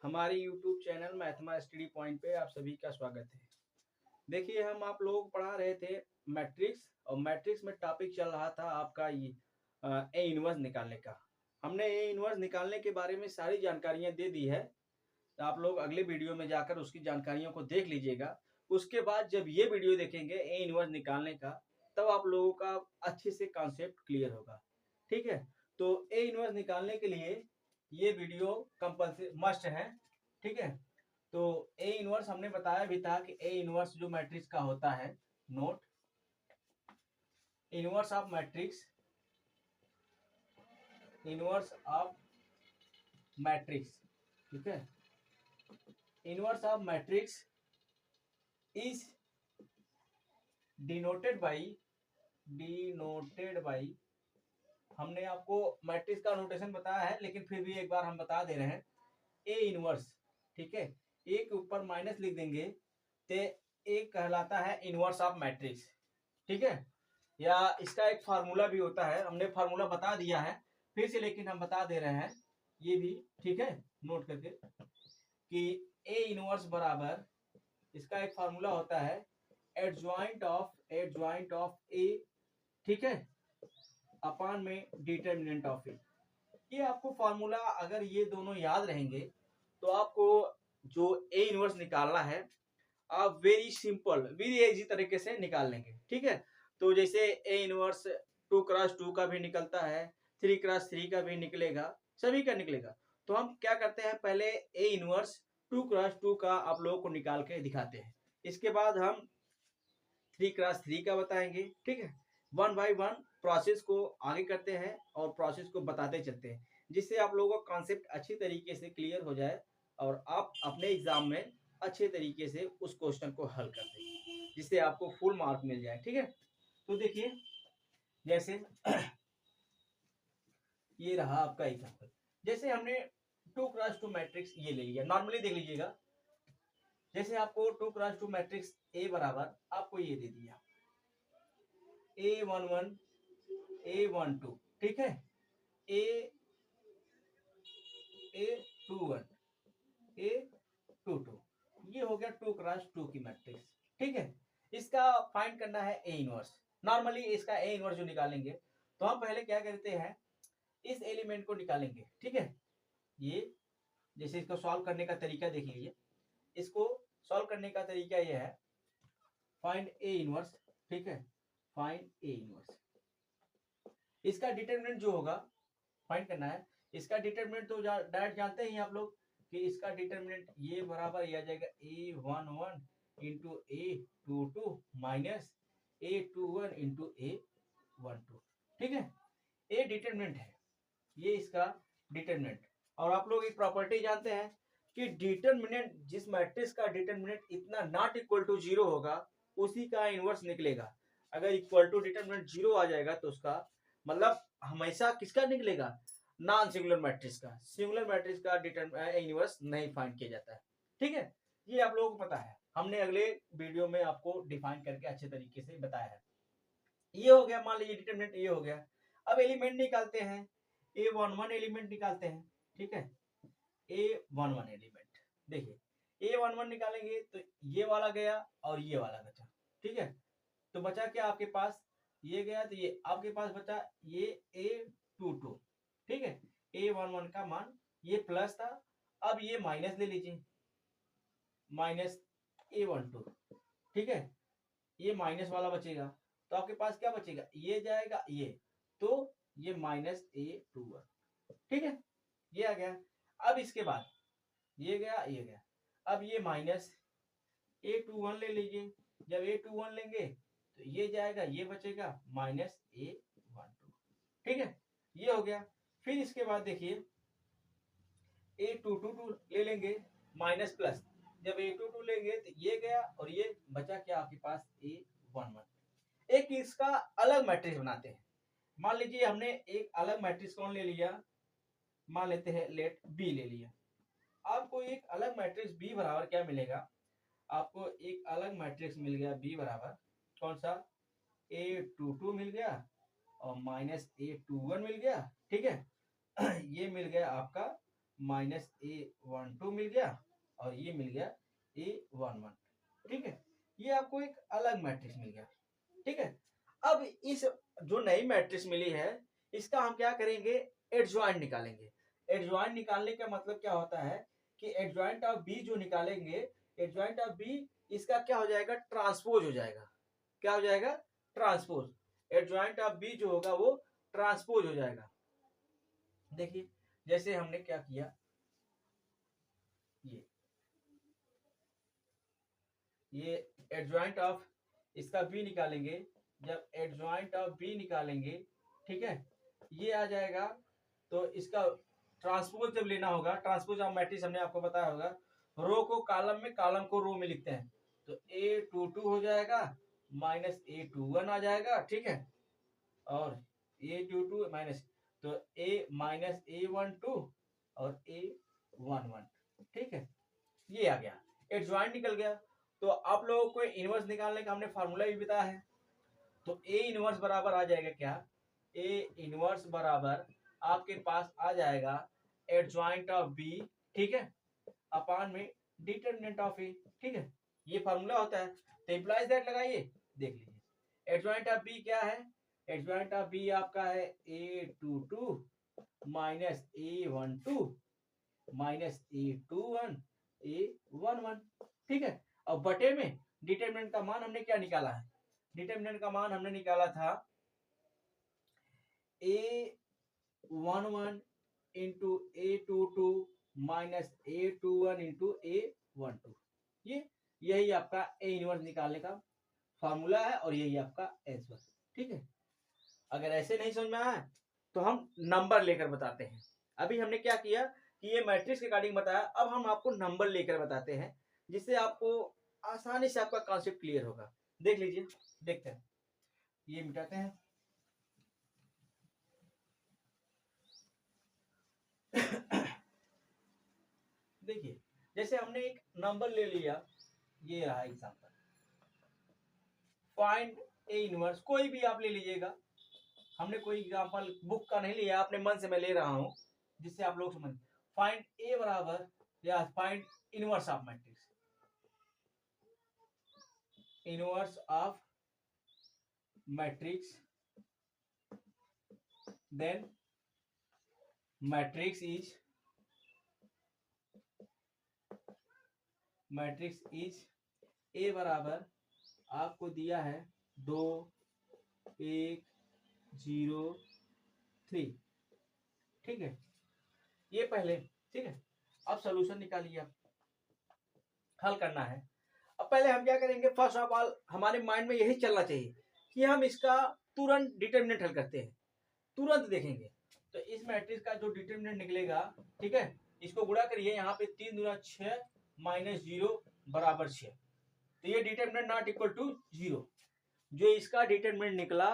हमारे YouTube channel मैथमा study point पे आप सभी का स्वागत है। देखिए, हम आप लोगों को पढ़ा रहे थे मैट्रिक्स, और मैट्रिक्स में टॉपिक चल रहा था आपका ये ए इनवर्स निकालने का। हमने ए इनवर्स निकालने के बारे में सारी जानकारियां दे दी है। तो आप लोग अगले वीडियो में जाकर उसकी जानकारियों को देख लीजिएगा। उसके बाद जब ये वीडियो देखेंगे ए इनवर्स निकालने का, तब आप लोगों का अच्छे से कॉन्सेप्ट क्लियर होगा। ठीक है, तो ए इनवर्स निकालने के लिए ये वीडियो कंपल्सरी मस्ट है। ठीक है, तो ए इनवर्स हमने बताया भी था कि ए इनवर्स जो मैट्रिक्स का होता है, note inverse of matrix, inverse of matrix, ठीक है, inverse of matrix is denoted by, हमने आपको मैट्रिक्स का नोटेशन बताया है, लेकिन फिर भी एक बार हम बता दे रहे हैं। ए इनवर्स, ठीक है, ए के ऊपर माइनस लिख देंगे तो ए कहलाता है इनवर्स ऑफ मैट्रिक्स। ठीक है, या इसका एक फार्मूला भी होता है, हमने फार्मूला बता दिया है फिर से, लेकिन हम बता दे रहे हैं ये भी। ठीक है, नोट करके कि ए इनवर्स बराबर, इसका एक फार्मूला होता है एडजॉइंट ऑफ ए, ठीक है, अपान में डिटरमिनेंट ऑफ ए। ये आपको फार्मूला अगर ये दोनों याद रहेंगे तो आपको जो ए इनवर्स निकालना है आप वेरी सिंपल वेरी इजी तरीके से निकाल लेंगे। ठीक है, तो जैसे ए इनवर्स 2x2 का भी निकलता है, 3x3 का भी निकलेगा, सभी का निकलेगा। तो हम क्या करते हैं, पहले ए इनवर्स 2x2 का आप लोगों को निकाल के दिखाते हैं, इसके बाद हम 3x3 का बताएंगे। ठीक है, 1 बाय 1 प्रोसेस को आगे करते हैं और प्रोसेस को बताते चलते हैं, जिससे आप लोगों का कॉन्सेप्ट अच्छी तरीके से क्लियर हो जाए और आप अपने एग्जाम में अच्छे तरीके से उस क्वेश्चन को हल कर दें, जिससे आपको फुल मार्क मिल जाए। ठीक है, तो देखिए जैसे ये रहा आपका एग्जाम्पल। जैसे हमने 2x2 मैट्रिक्स ये ले लिया, नॉर्मली देख लीजिएगा। जैसे आपको 2x2 मैट्रिक्स ए बराबर आपको ये दे दिया A11 A12, ठीक है, A21 A22, ये हो गया 2x2 की मैट्रिक्स। ठीक है, इसका फाइंड करना है ए इनवर्स। नॉर्मली इसका ए इनवर्स जो निकालेंगे तो हम पहले क्या करते हैं, इस एलिमेंट को निकालेंगे। ठीक है, ये जैसे इसको सॉल्व करने का तरीका देख लीजिए। इसको सॉल्व करने का तरीका ये है, फाइंड ए इनवर्स। ठीक है, फाइंड ए इनवर्स, इसका डिटरमिनेंट जो होगा फाइंड करना है। इसका डिटरमिनेंट तो डायरेक्ट जानते ही आप लोग कि इसका डिटरमिनेंट ये बराबर आ जाएगा A11 into A22 minus A21 into A12। ठीक है, ये डिटरमिनेंट है, ये इसका डिटरमिनेंट। और आप लोग एक प्रॉपर्टी जानते हैं कि डिटरमिनेंट, जिस मैट्रिक्स का डिटरमिनेंट इतना नॉट इक्वल टू जीरो होगा उसी का इनवर्स निकलेगा। अगर इक्वल टू डिटरमिनेंट जीरो आ जाएगा तो उसका मतलब हमेशा किसका निकलेगा, नॉन सिंगुलर मैट्रिक्स का। सिंगुलर मैट्रिक्स का इनवर्स नहीं फाइंड किया जाता है। ठीक है, ये आप लोगों को पता है, हमने अगले वीडियो में आपको डिफाइन करके अच्छे तरीके से बताया है। ये हो गया, मान लीजिए डिटरमिनेंट ये हो गया। अब एलिमेंट निकालते हैं, A11 एलिमेंट निकालते हैं। ठीक है, A11 एलिमेंट, देखिए A11 निकालेंगे तो ये वाला गया और ये वाला बचा। ठीक है, तो बचा क्या आपके पास, ये गया तो ये आपके पास बचा ये A22। ठीक है, A11 का मान ये प्लस था, अब ये माइनस ले लीजिए, माइनस A12। ठीक है, ये माइनस वाला बचेगा तो आपके पास क्या बचेगा, ये जाएगा ये, तो ये माइनस A21। ठीक है, ये आ गया। अब इसके बाद ये गया ये गया, अब ये माइनस A21 ले लीजिए। जब A21 लेंगे तो ये जाएगा ये बचेगा माइनस A12। ठीक है, ये हो गया। फिर इसके बाद देखिए A22 ले लेंगे, माइनस प्लस, जब A22 लेंगे तो ये गया और ये बचा क्या आपके पास A11। एक इसका अलग मैट्रिक्स बनाते हैं। मान लीजिए हमने एक अलग मैट्रिक्स कौन ले लिया, मान लेते हैं लेट बी ले लिया। आपको एक अलग मैट्रिक्स बी बराबर क्या मिलेगा, आपको एक अलग मैट्रिक्स मिल गया बी बराबर कौन सा, A22 मिल गया और माइनस A21 मिल गया। ठीक है, ये मिल गया आपका माइनस A12 मिल गया और ये मिल गया A11। ठीक है, ये आपको एक अलग मैट्रिक्स मिल गया। ठीक है, अब इस जो नई मैट्रिक्स मिली है इसका हम क्या करेंगे, एडजॉइंट निकालेंगे। एडजॉइंट निकालने का मतलब क्या होता है कि एडजॉइंट ऑफ बी जो निकालेंगे, एडजॉइंट ऑफ बी इसका क्या हो जाएगा, ट्रांसपोज हो जाएगा। क्या हो जाएगा, ट्रांसपोज। एडजॉइंट ऑफ बी जो होगा वो ट्रांसपोज हो जाएगा। देखिए जैसे हमने क्या किया, ये एडजॉइंट ऑफ इसका बी निकालेंगे। जब एडजॉइंट ऑफ बी निकालेंगे, ठीक है, ये आ जाएगा। तो इसका ट्रांसपोज जब लेना होगा, ट्रांसपोज ऑफ मैट्रिक्स हमने आपको बताया होगा, रो को कॉलम में, कॉलम को रो में लिखते हैं। तो A22 हो जाएगा माइनस A21 आ जाएगा। ठीक है, और A22 माइनस, तो A माइनस A12 और A11। ठीक है, ये आ गया, एडजॉइंट निकल गया। तो आप लोगों को इनवर्स निकालने का हमने फार्मूला भी बताया है। तो ए इनवर्स बराबर आ जाएगा क्या, ए इनवर्स बराबर आपके पास आ जाएगा एडजॉइंट ऑफ बी, ठीक है, अपान में डिटरमिनेंट ऑफ ए। ठीक है, ये फार्मूला होता है। तो इम्प्लाइज दैट लगाइए, देख लीजिए एडजॉइंट ऑफ बी क्या है। एडजॉइंट ऑफ बी आपका है A22 minus A12 minus A21 A11। ठीक है, अब बटे में डिटरमिनेंट का मान हमने क्या निकाला है, डिटरमिनेंट का मान हमने निकाला था A11 into A22 minus A21 into A12। ये यही आपका ए इनवर्स निकालने का फॉर्मूला है और यही आपका आंसर। ठीक है, अगर ऐसे नहीं समझ में आया तो हम नंबर लेकर बताते हैं। अभी हमने क्या किया कि ये मैट्रिक्स के अकॉर्डिंग बताया, अब हम आपको नंबर लेकर बताते हैं जिससे आपको आसानी से आपका कॉन्सेप्ट क्लियर होगा। देख लीजिए, देखते हैं, ये मिटाते हैं। देखिए जैसे हमने एक नंबर ले लिया, ये रहा एग्जांपल, फाइंड ए इनवर्स, कोई भी आप ले लीजिएगा, हमने कोई एग्जांपल बुक का नहीं लिया, अपने मन से मैं ले रहा हूं जिससे आप लोग समझ। फाइंड ए बराबर या find inverse of matrix, inverse of matrix, then matrix is A बराबर आपको दिया है 2 1 0 3। ठीक है, ये पहले, ठीक है, अब सॉल्यूशन निकालिए, आप हल करना है। अब पहले हम क्या करेंगे, फर्स्ट ऑफ ऑल हमारे माइंड में यही चलना चाहिए कि हम इसका तुरंत डिटरमिनेंट हल करते हैं, तुरंत देखेंगे। तो इस मैट्रिक्स का जो डिटरमिनेंट निकलेगा, ठीक है, इसको गुणा करिए, यहाँ पे 3 दूना 6 माइनस 0 बराबर 6। तो ये डिटरमिनेंट नॉट इक्वल टू 0, जो इसका डिटरमिनेंट निकला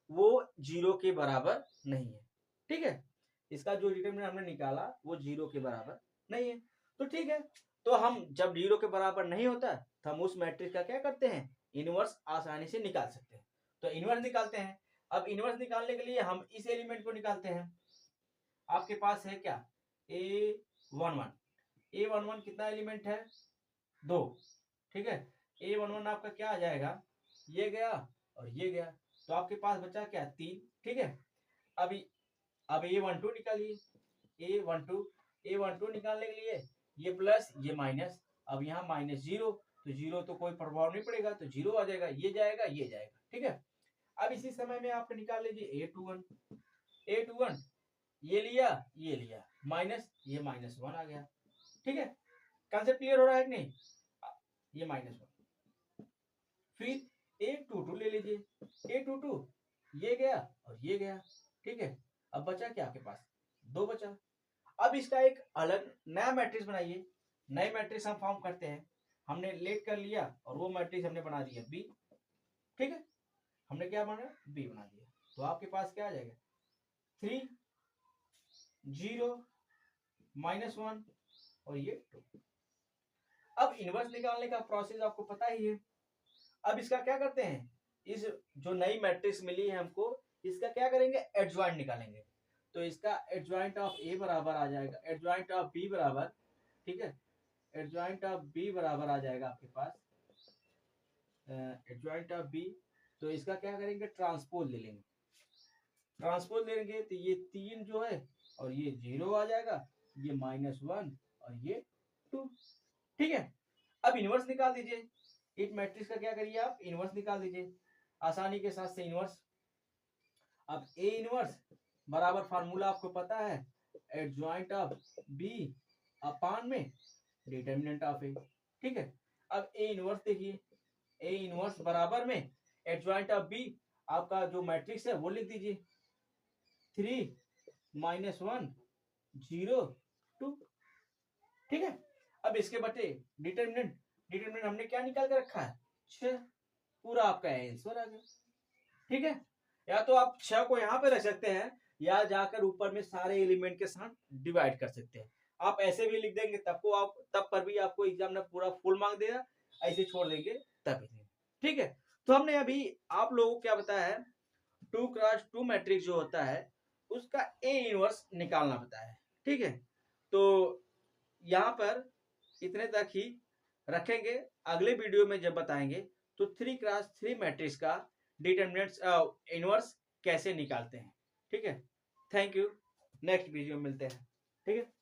वो 0 के बराबर नहीं है। ठीक है, इसका जो डिटरमिनेंट हमने निकाला वो 0 के बराबर नहीं है। तो ठीक है, तो हम जब 0 के बराबर नहीं होता तो हम उस मैट्रिक्स का क्या करते हैं, इनवर्स आसानी से निकाल सकते हैं। तो इनवर्स निकालते हैं। अब इनवर्स निकालने के लिए हम इस एलिमेंट को निकालते हैं। आपके पास है क्या, A11। A11 कितना एलिमेंट है, 2। ठीक है, A11 आपका क्या आ जाएगा, ये गया और ये गया, तो आपके पास बचा क्या, 3। ठीक है, अब A12 निकालिए, A12 निकालने के लिए ये प्लस ये माइनस, अब यहाँ माइनस 0, तो 0 तो कोई प्रभाव नहीं पड़ेगा, तो 0 आ जाएगा, ये जाएगा ये जाएगा। ठीक है, अब इसी समय में आप निकाल लीजिए A21 ये लिया माइनस, ये -1 आ गया। ठीक है, कंसेप्ट क्लियर हो रहा है कि नहीं, ये -1। फिर A22 ले लीजिए, A22 ये गया और ये गया। ठीक है, अब बचा क्या आपके पास, 2 बचा। अब इसका एक अलग नया मैट्रिक्स बनाइए। नए मैट्रिक्स हम फॉर्म करते हैं, हमने लेट कर लिया और वो मैट्रिक्स हमने बना दिया B। ठीक है, हमने क्या बना, B बना दिया। तो आपके पास क्या आ जाएगा, 3 0 -1 और ये 2। अब इनवर्स निकालने का प्रोसेस आपको पता ही है। अब इसका क्या करते हैं, इस जो नई मैट्रिक्स मिली है हमको, इसका क्या करेंगे, एडजॉइंट निकालेंगे। तो इसका एडजॉइंट ऑफ ए बराबर आ जाएगा एडजॉइंट ऑफ बी बराबर, ठीक है, एडजॉइंट ऑफ बी बराबर आ जाएगा आपके पास एडजॉइंट ऑफ बी। तो इसका क्या करेंगे, ट्रांसपोज ले लेंगे, ट्रांसपोज ले लेंगे तो ये 3 जो है और ये 0 आ जाएगा, ये -1 और ये 2, ठीक है। अब इनवर्स निकाल दीजिए, इस मैट्रिक्स का क्या करिए आप, इनवर्स निकाल दीजिए आसानी के साथ से इनवर्स। अब ए इनवर्स बराबर फार्मूला आपको पता है, एडजॉइंट ऑफ बी अपान में डिटर्मिनेंट ऑफ ए, ठीक है। अब ए इनवर्स देखिए, ए इनवर्स बराबर में एडजॉइंट ऑफ बी, आपका जो मैट्रिक्स है वो लिख दीजिए 3 -1 0 2, ठीक है। अब इसके बटे डिटर्मिनेंट, डिटर्मिनेंट हमने क्या निकाल कर रखा है 6, पूरा आपका आंसर आ गया, ठीक है। या तो आप 6 को यहाँ पे रख सकते हैं या जाकर ऊपर में सारे एलिमेंट के साथ डिवाइड कर सकते हैं। आप ऐसे भी लिख देंगे तब पर भी आपको एग्जाम में पूरा फुल मार्क देगा, ऐसे छोड़ देंगे तब, ठीक है। तो हमने अभी आप लोगों को क्या बताया है, 2x2 मैट्रिक्स जो होता है उसका ए इनवर्स निकालना बताया है, ठीक है। तो यहाँ पर इतने तक ही रखेंगे, अगले वीडियो में जब बताएंगे तो 3x3 मैट्रिक्स का डिटर्मिनेंट्स इनवर्स कैसे निकालते हैं, ठीक है। थैंक यू, नेक्स्ट वीडियो में मिलते हैं, ठीक है।